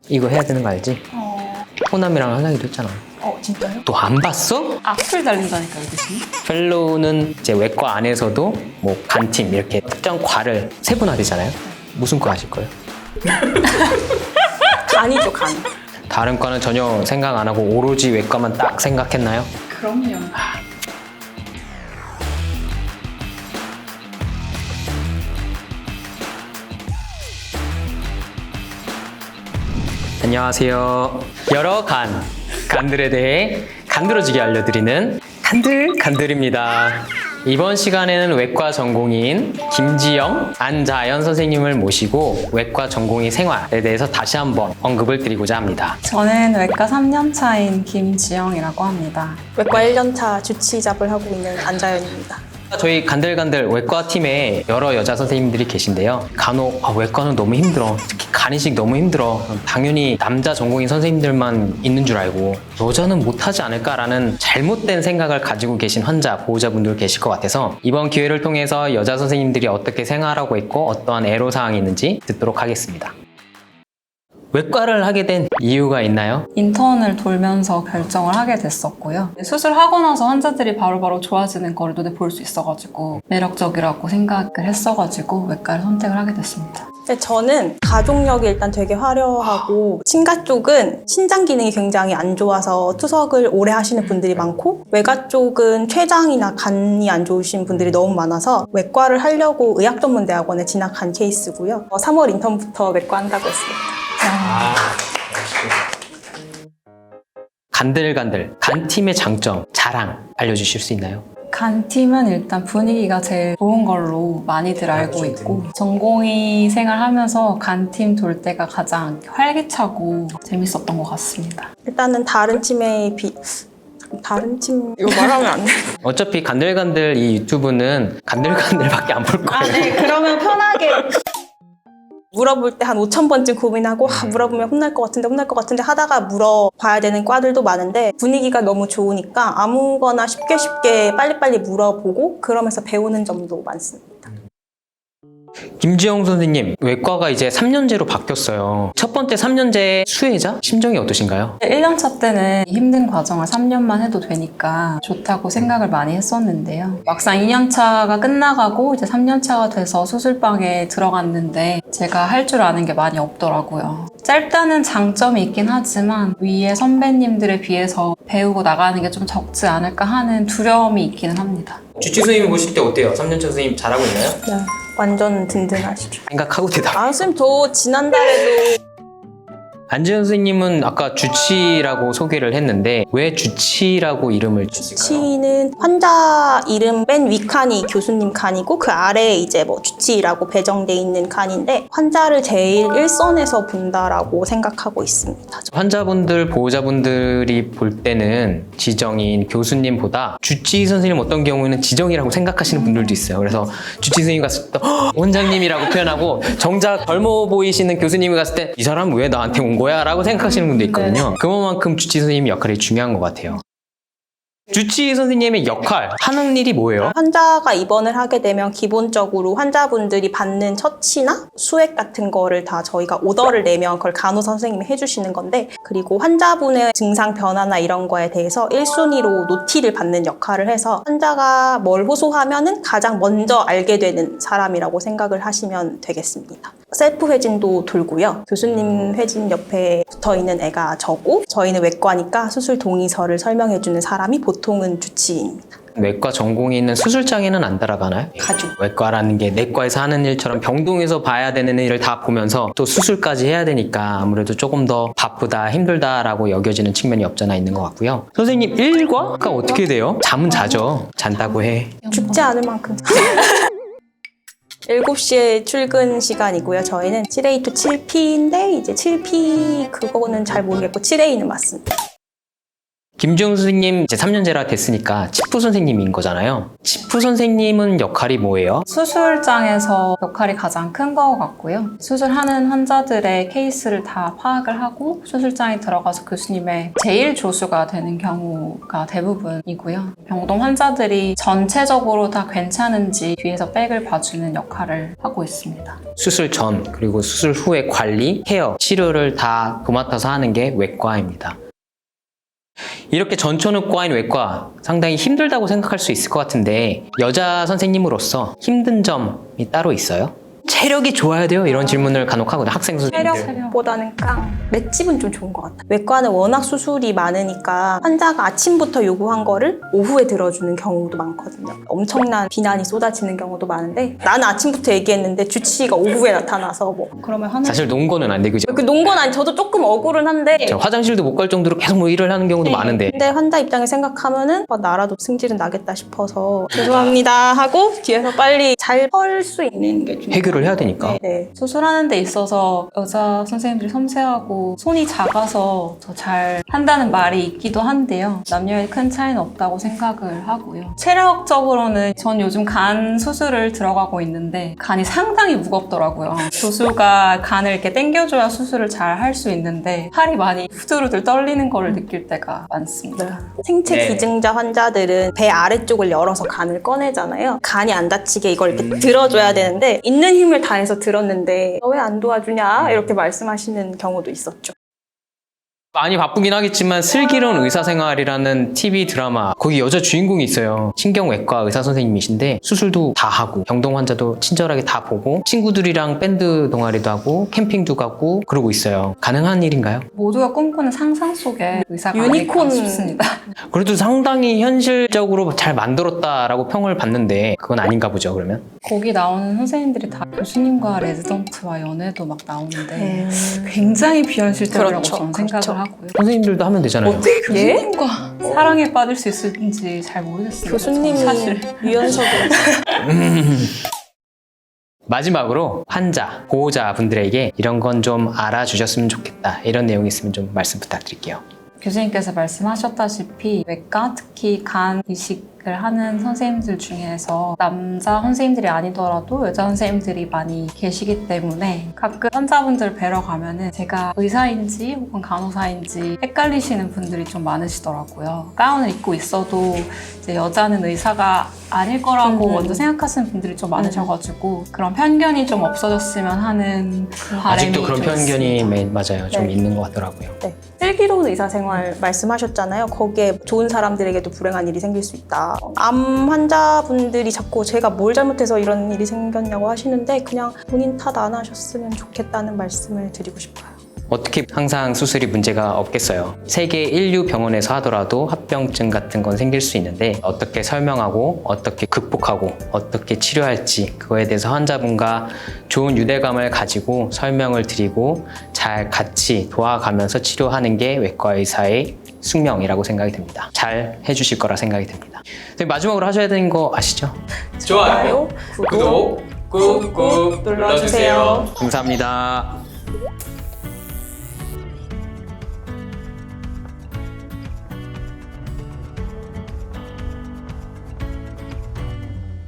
이거 해야 되는 거 알지? 호남이랑 하기도 했잖아. 진짜요? 또 안 봤어? 악플 달린다니까요, 교수님? 펠로우는 이제 외과 안에서도 뭐 간팀 이렇게 특정 과를 세분화되잖아요. 무슨 과 하실 거예요? 간이죠, 간. 다른 과는 전혀 생각 안 하고 오로지 외과만 딱 생각했나요? 그럼요. 안녕하세요. 여러 간들에 대해 간드러지게 알려드리는 간들입니다. 이번 시간에는 외과 전공의인 김지영, 안자연 선생님을 모시고 외과 전공의 생활에 대해서 다시 한번 언급을 드리고자 합니다. 저는 외과 3년차인 김지영이라고 합니다. 외과 1년차 주치의잡을 하고 있는 안자연입니다. 저희 간들간들 외과팀에 여러 여자 선생님들이 계신데요. 간혹 외과는 너무 힘들어. 특히 간이식 너무 힘들어. 당연히 남자 전공인 선생님들만 있는 줄 알고 여자는 못하지 않을까라는 잘못된 생각을 가지고 계신 환자, 보호자분들 계실 것 같아서 이번 기회를 통해서 여자 선생님들이 어떻게 생활하고 있고 어떠한 애로사항이 있는지 듣도록 하겠습니다. 외과를 하게 된 이유가 있나요? 인턴을 돌면서 결정을 하게 됐었고요. 수술하고 나서 환자들이 바로바로 좋아지는 거를 눈에 볼 수 있어가지고 매력적이라고 생각을 했어가지고 외과를 선택을 하게 됐습니다. 근데 저는 가족력이 일단 되게 화려하고 친가 쪽은 신장 기능이 굉장히 안 좋아서 투석을 오래 하시는 분들이 많고 외과 쪽은 췌장이나 간이 안 좋으신 분들이 너무 많아서 외과를 하려고 의학전문대학원에 진학한 케이스고요. 3월 인턴부터 외과 한다고 했습니다. 간팀의 장점, 자랑 알려주실 수 있나요? 간팀은 일단 분위기가 제일 좋은 걸로 많이들 알고 있고 전공의 생활하면서 간팀 돌 때가 가장 활기차고 재밌었던 것 같습니다. 일단은 다른 팀에 이거 말하면 안 돼. 어차피 간들간들 이 유튜브는 간들간들밖에 안 볼 거예요. 네, 그러면 편하게 물어볼 때 한 5,000번쯤 고민하고 물어보면 혼날 것 같은데 하다가 물어봐야 되는 과들도 많은데 분위기가 너무 좋으니까 아무거나 쉽게 빨리빨리 물어보고 그러면서 배우는 점도 많습니다. 김지영 선생님, 외과가 이제 3년제로 바뀌었어요. 첫 번째 3년제 수혜자? 심정이 어떠신가요? 1년차 때는 힘든 과정을 3년만 해도 되니까 좋다고 생각을 많이 했었는데요. 막상 2년차가 끝나가고 이제 3년차가 돼서 수술방에 들어갔는데 제가 할 줄 아는 게 많이 없더라고요. 짧다는 장점이 있긴 하지만 위에 선배님들에 비해서 배우고 나가는 게 좀 적지 않을까 하는 두려움이 있기는 합니다. 주치 선생님 보실 때 어때요? 3년차 선생님 잘하고 있나요? 네, 완전 든든하시죠. 생각하고 대답. 선생님 저 지난달에도 안지현 선생님은 아까 주치라고 소개를 했는데 왜 주치라고 이름을 주실까요? 주치는 환자 이름 맨 위 칸이 교수님 칸이고 그 아래에 이제 뭐 주치라고 배정돼 있는 칸인데 환자를 제일 일선에서 본다라고 생각하고 있습니다. 환자분들, 보호자분들이 볼 때는 지정인 교수님보다 주치 선생님 어떤 경우에는 지정이라고 생각하시는 분들도 있어요. 그래서 주치 선생님 갔을 때 원장님이라고 표현하고 정작 젊어 보이시는 교수님이 갔을 때 이 사람 왜 나한테 온 거야? 라고 생각하시는 분도 있거든요. 그만큼 주치 선생님 역할이 중요한 것 같아요. 주치 선생님의 역할, 하는 일이 뭐예요? 환자가 입원을 하게 되면 기본적으로 환자분들이 받는 처치나 수액 같은 거를 다 저희가 오더를 내면 그걸 간호사 선생님이 해주시는 건데 그리고 환자분의 증상 변화나 이런 거에 대해서 1순위로 노티를 받는 역할을 해서 환자가 뭘 호소하면은 가장 먼저 알게 되는 사람이라고 생각을 하시면 되겠습니다. 셀프 회진도 돌고요. 교수님 회진 옆에 붙어있는 애가 저고 저희는 외과니까 수술 동의서를 설명해주는 사람이 보통은 주치입니다. 외과 전공이 있는 수술장에는 안 따라가나요? 가죠. 외과라는 게 내과에서 하는 일처럼 병동에서 봐야 되는 일을 다 보면서 또 수술까지 해야 되니까 아무래도 조금 더 바쁘다, 힘들다라고 여겨지는 측면이 없잖아 있는 것 같고요. 선생님, 일과가 어떻게 돼요? 잠은 자죠. 잔다고 해. 죽지 않을 만큼 7시에 출근 시간이고요. 저희는 7A to 7P인데 이제 7P 그거는 잘 모르겠고 7A는 맞습니다. 김주영 선생님 이제 3년제라 됐으니까 치프 선생님인 거잖아요. 치프 선생님은 역할이 뭐예요? 수술장에서 역할이 가장 큰 것 같고요. 수술하는 환자들의 케이스를 다 파악을 하고 수술장에 들어가서 교수님의 제일 조수가 되는 경우가 대부분이고요. 병동 환자들이 전체적으로 다 괜찮은지 뒤에서 백을 봐주는 역할을 하고 있습니다. 수술 전 그리고 수술 후의 관리, 케어, 치료를 다 도맡아서 하는 게 외과입니다. 이렇게 전천후과인 외과 상당히 힘들다고 생각할 수 있을 것 같은데 여자 선생님으로서 힘든 점이 따로 있어요? 체력이 좋아야 돼요? 이런 질문을 간혹 하거든요. 학생 선생님들. 체력보다는 맷집은 좀 좋은 것 같아요. 외과는 워낙 수술이 많으니까 환자가 아침부터 요구한 거를 오후에 들어주는 경우도 많거든요. 엄청난 비난이 쏟아지는 경우도 많은데 나는 아침부터 얘기했는데 주치의가 오후에 나타나서 뭐 그러면 하는 사실 논거는 안 돼, 그죠? 그 논건 아니 저도 조금 억울은 한데 화장실도 못 갈 정도로 계속 뭐 일을 하는 경우도 많은데 근데 환자 입장에 생각하면은 나라도 승질은 나겠다 싶어서 죄송합니다 하고 뒤에서 빨리 잘 펄 수 있는 게 좀 해결을 해야 되니까. 네. 수술하는 데 있어서 여자 선생님들이 섬세하고 손이 작아서 더 잘 한다는 말이 있기도 한데요. 남녀의 큰 차이는 없다고 생각을 하고요. 체력적으로는 전 요즘 간 수술을 들어가고 있는데 간이 상당히 무겁더라고요. 조수가 간을 이렇게 당겨줘야 수술을 잘 할 수 있는데 팔이 많이 후들후들 떨리는 거를 느낄 때가 많습니다. 생체 네. 기증자 환자들은 배 아래쪽을 열어서 간을 꺼내잖아요. 간이 안 다치게 이걸 이렇게 들어줘야 되는데 있는 힘을 다해서 들었는데 너 왜 안 도와주냐 이렇게 말씀하시는 경우도 있었죠. 많이 바쁘긴 하겠지만 슬기로운 의사생활이라는 TV 드라마 거기 여자 주인공이 있어요. 신경외과 의사 선생님이신데 수술도 다 하고 병동 환자도 친절하게 다 보고 친구들이랑 밴드 동아리도 하고 캠핑도 가고 그러고 있어요. 가능한 일인가요? 모두가 꿈꾸는 상상 속의 의사가 유니콘. 아닐까 싶습니다. 그래도 상당히 현실적으로 잘 만들었다라고 평을 받는데 그건 아닌가 보죠, 그러면? 거기 나오는 선생님들이 다 교수님과 레지던트와 연애도 막 나오는데 굉장히 비현실적이라고 그렇죠, 저는 그렇죠. 생각을 하고요. 선생님들도 하면 되잖아요. 어떻게 교수님과 사랑에 빠질 수 있을지 잘 모르겠어요. 교수님이 저는 사실 유연석을 마지막으로 환자, 보호자분들에게 이런 건 좀 알아주셨으면 좋겠다. 이런 내용이 있으면 좀 말씀 부탁드릴게요. 교수님께서 말씀하셨다시피 외과, 특히 간 이식을 하는 선생님들 중에서 남자 선생님들이 아니더라도 여자 선생님들이 많이 계시기 때문에 가끔 환자분들 뵈러 가면은 제가 의사인지 혹은 간호사인지 헷갈리시는 분들이 좀 많으시더라고요. 가운을 입고 있어도 이제 여자는 의사가 아닐 거라고 먼저 생각하시는 분들이 좀 많으셔가지고 그런 편견이 좀 없어졌으면 하는 바람이 아직도 그런 좀 편견이 있습니다. 맞아요. 좀 네. 있는 것 같더라고요. 네. 슬기로운 의사생활 말씀하셨잖아요. 거기에 좋은 사람들에게도 불행한 일이 생길 수 있다. 암 환자분들이 자꾸 제가 뭘 잘못해서 이런 일이 생겼냐고 하시는데 그냥 본인 탓 안 하셨으면 좋겠다는 말씀을 드리고 싶어요. 어떻게 항상 수술이 문제가 없겠어요. 세계 인류 병원에서 하더라도 합병증 같은 건 생길 수 있는데 어떻게 설명하고 어떻게 극복하고 어떻게 치료할지 그거에 대해서 환자분과 좋은 유대감을 가지고 설명을 드리고 잘 같이 도와가면서 치료하는 게 외과 의사의 숙명이라고 생각이 듭니다. 잘 해주실 거라 생각이 듭니다. 마지막으로 하셔야 되는 거 아시죠? 좋아요, 구독, 꾹꾹 눌러주세요. 감사합니다.